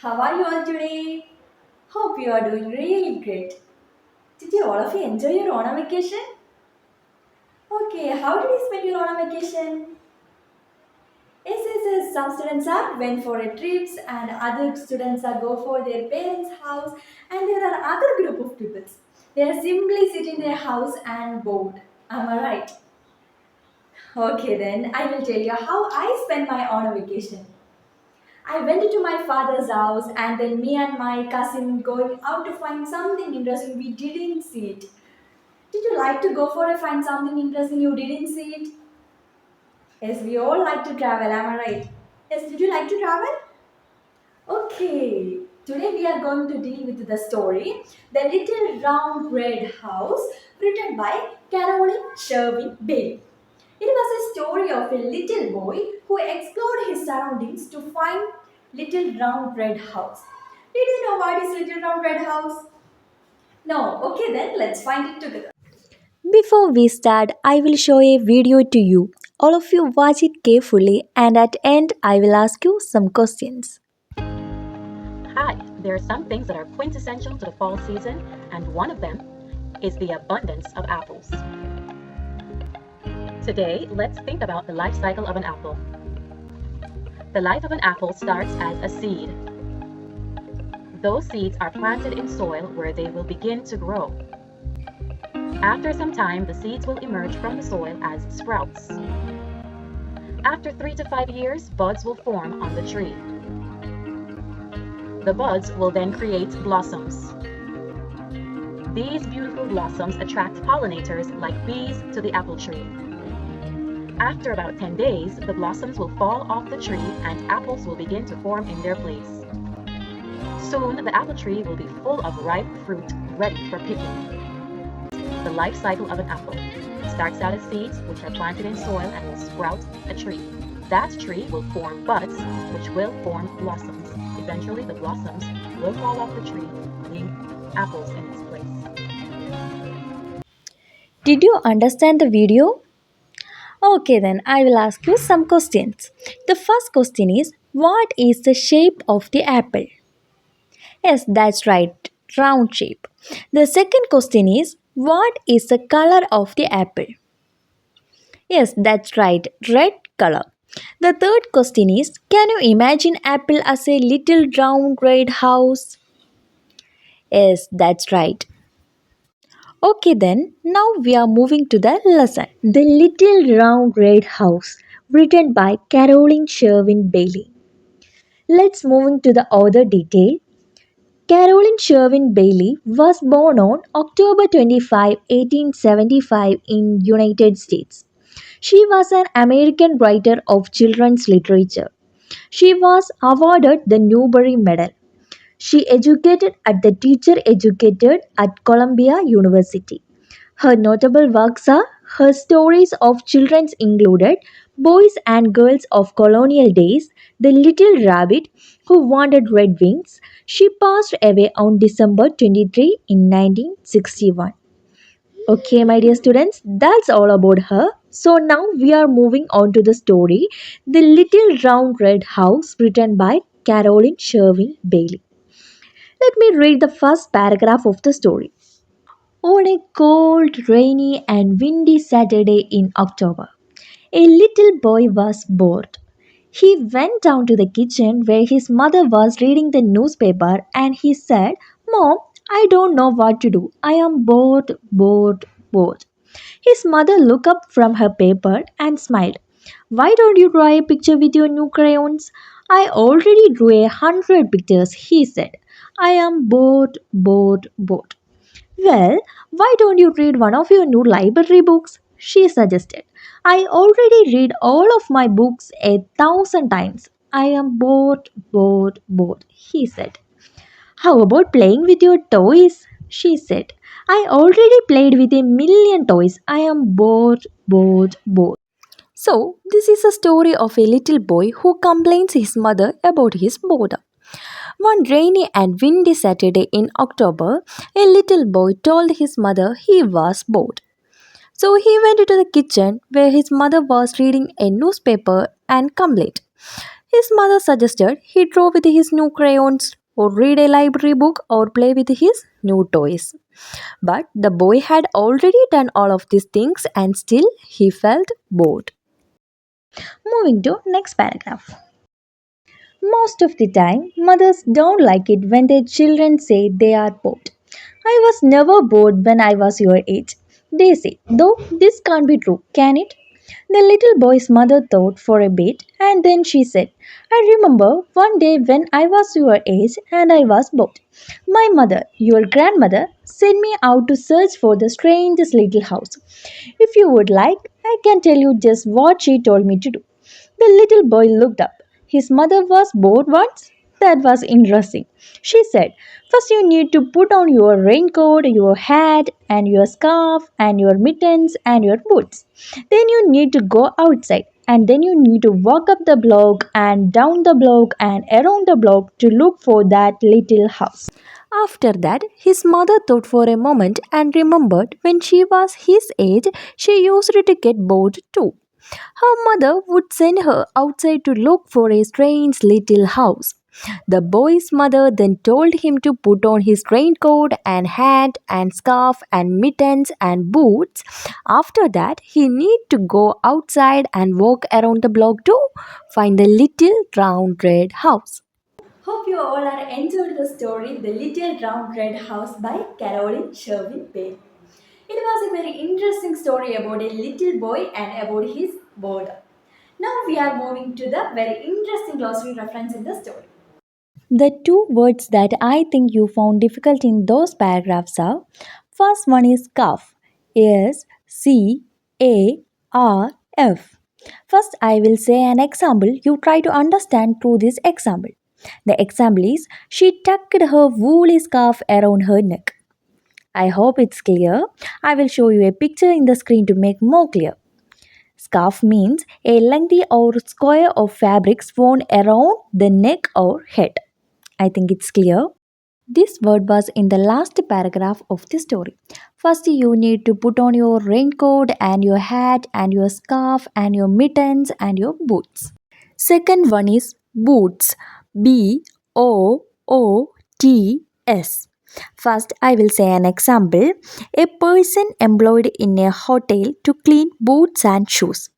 How are you all today? Hope you are doing really great. Did you all of you enjoy your Onam vacation? Okay, how did you spend your Onam vacation? Yes. Some students are went for a trips and other students are go for their parents' house and there are other group of people. They are simply sitting in their house and bored. Am I right? Okay then, I will tell you how I spent my Onam vacation. I went to my father's house and then me and my cousin going out to find something interesting. We didn't see it. Did you like to go for a find something interesting you didn't see it? Yes, we all like to travel, am I right? Yes, did you like to travel? Okay. Today we are going to deal with the story The Little Round Red House written by Caroline Sherwin Bailey. It was a story of a little boy who explored his surroundings to find Little Round Red House. Did you know what is Little Round Red House? No. Okay then, let's find it together. Before we start, I will show a video to you. All of you watch it carefully and at end I will ask you some questions. Hi, there are some things that are quintessential to the fall season, and one of them is the abundance of apples. Today, let's think about the life cycle of an apple. The life of an apple starts as a seed. Those seeds are planted in soil where they will begin to grow. After some time, the seeds will emerge from the soil as sprouts. After 3 to 5 years, buds will form on the tree. The buds will then create blossoms. These beautiful blossoms attract pollinators like bees to the apple tree. After about 10 days, the blossoms will fall off the tree and apples will begin to form in their place. Soon, the apple tree will be full of ripe fruit ready for picking. The life cycle of an apple. It starts out as seeds, which are planted in soil and will sprout a tree. That tree will form buds, which will form blossoms. Eventually, the blossoms will fall off the tree, leaving apples in its place. Did you understand the video? Okay, then I will ask you some questions. The first question is what is the shape of the apple? Yes, that's right, round shape. The second question is what is the color of the apple? Yes, that's right, red color. The third question is can you imagine apple as a little round red house? Yes, that's right. Okay, then, now we are moving to the lesson. The Little Round Red House, written by Caroline Sherwin Bailey. Let's move into the other detail. Caroline Sherwin Bailey was born on October 25, 1875 in United States. She was an American writer of children's literature. She was awarded the Newbery Medal. She educated at the teacher educated at Columbia University. Her notable works are her stories of children's included Boys and Girls of Colonial Days, The Little Rabbit Who Wanted Red Wings. She passed away on December 23 in 1961. Okay, my dear students, that's all about her. So now we are moving on to the story The Little Round Red House, written by Caroline Sherwin Bailey. Let me read the first paragraph of the story. On a cold, rainy, and windy Saturday in October, a little boy was bored. He went down to the kitchen where his mother was reading the newspaper and he said, Mom, I don't know what to do. I am bored, bored, bored. His mother looked up from her paper and smiled. Why don't you draw a picture with your new crayons? I already drew 100 pictures, he said. I am bored, bored, bored. Well, why don't you read one of your new library books? She suggested. I already read all of my books 1,000 times. I am bored, bored, bored, he said. How about playing with your toys? She said. I already played with 1,000,000 toys. I am bored, bored, bored. So, this is a story of a little boy who complains his mother about his boredom. One rainy and windy Saturday in October, a little boy told his mother he was bored. So he went into the kitchen where his mother was reading a newspaper and complained. His mother suggested he draw with his new crayons, or read a library book, or play with his new toys. But the boy had already done all of these things and still he felt bored. Moving to next paragraph. Most of the time, mothers don't like it when their children say they are bored. I was never bored when I was your age. They say, though this can't be true, can it? The little boy's mother thought for a bit and then she said, I remember one day when I was your age and I was bored. My mother, your grandmother, sent me out to search for the strangest little house. If you would like, I can tell you just what she told me to do. The little boy looked up. His mother was bored once? That was interesting. She said, first you need to put on your raincoat, your hat, and your scarf, and your mittens, and your boots. Then you need to go outside. And then you need to walk up the block and down the block and around the block to look for that little house. After that, his mother thought for a moment and remembered when she was his age, she used to get bored too. Her mother would send her outside to look for a strange little house. The boy's mother then told him to put on his raincoat and hat and scarf and mittens and boots. After that, he need to go outside and walk around the block to find the little round red house. Hope you all are enjoyed the story The Little Round Red House by Caroline Sherwin Bale. It was a very interesting story about a little boy and about his boredom. Now we are moving to the very interesting glossary reference in the story. The two words that I think you found difficult in those paragraphs are, first one is scarf. S C A R F. First, I will say an example. You try to understand through this example. The example is she tucked her woolly scarf around her neck. I hope it's clear. I will show you a picture in the screen to make more clear. Scarf means a lengthy or square of fabrics worn around the neck or head. I think it's clear. This word was in the last paragraph of the story. First, you need to put on your raincoat and your hat and your scarf and your mittens and your boots. Second one is boots. Boots. First, I will say an example. A person employed in a hotel to clean boots and shoes.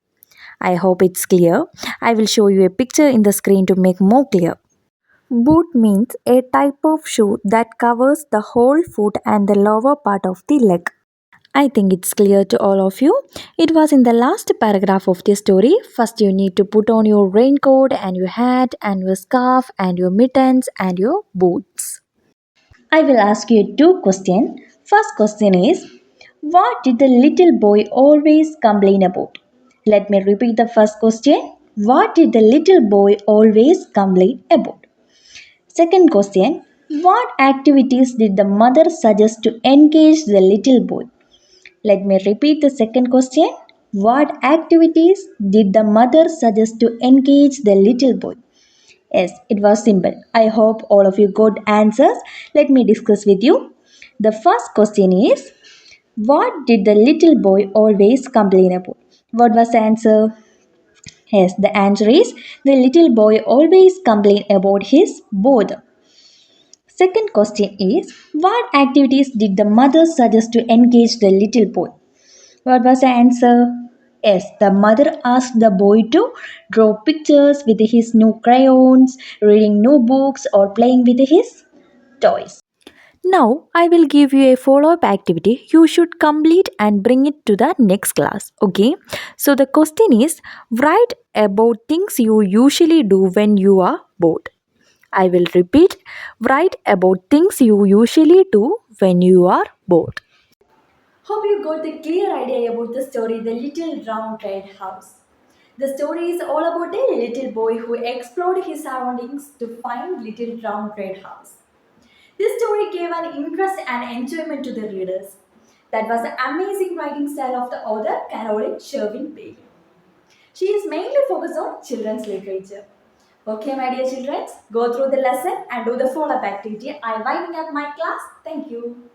I hope it's clear. I will show you a picture in the screen to make more clear. Boot means a type of shoe that covers the whole foot and the lower part of the leg. I think it's clear to all of you. It was in the last paragraph of the story. First, you need to put on your raincoat and your hat and your scarf and your mittens and your boots. I will ask you two questions. First question is, what did the little boy always complain about? Let me repeat the first question. What did the little boy always complain about? Second question, what activities did the mother suggest to engage the little boy? Let me repeat the second question. What activities did the mother suggest to engage the little boy? Yes, it was simple. I hope all of you got answers. Let me discuss with you. The first question is, what did the little boy always complain about? What was the answer? Yes, the answer is the little boy always complained about his boredom. Second question is, what activities did the mother suggest to engage the little boy? What was the answer? Yes, the mother asked the boy to draw pictures with his new crayons, reading new books, or playing with his toys. Now, I will give you a follow up activity you should complete and bring it to the next class. Okay? So, the question is, write about things you usually do when you are bored. I will repeat, write about things you usually do when you are bored. Hope you got the clear idea about the story The Little Round Red House. The story is all about a little boy who explored his surroundings to find Little Round Red House. This story gave an interest and enjoyment to the readers. That was the amazing writing style of the author Caroline Sherwin Bale. She is mainly focused on children's literature. Okay, my dear children, go through the lesson and do the follow-up activity. I'm winding up my class. Thank you.